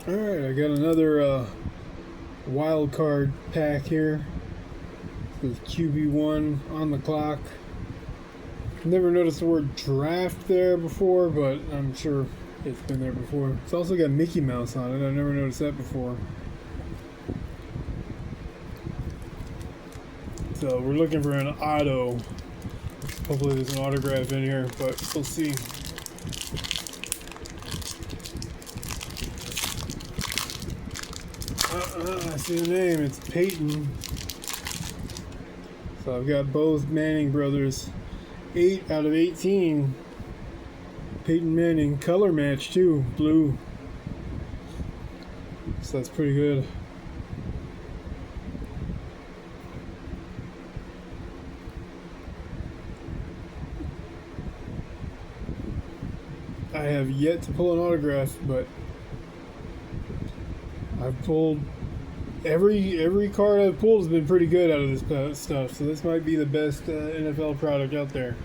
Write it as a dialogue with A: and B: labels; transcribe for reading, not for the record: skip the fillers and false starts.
A: Alright, I got another wild card pack here with QB1 on the clock. Never noticed the word draft there before, but I'm sure it's been there before. It's also got Mickey Mouse on it. I've never noticed that before. So we're looking for an auto. Hopefully there's an autograph in here, but we'll see. I see the name. It's Peyton. So I've got both Manning brothers. 8 out of 18. Peyton Manning. Color match too. Blue. So that's pretty good. I have yet to pull an autograph, but I've pulled every card I've pulled has been pretty good out of this stuff. So this might be the best NFL product out there.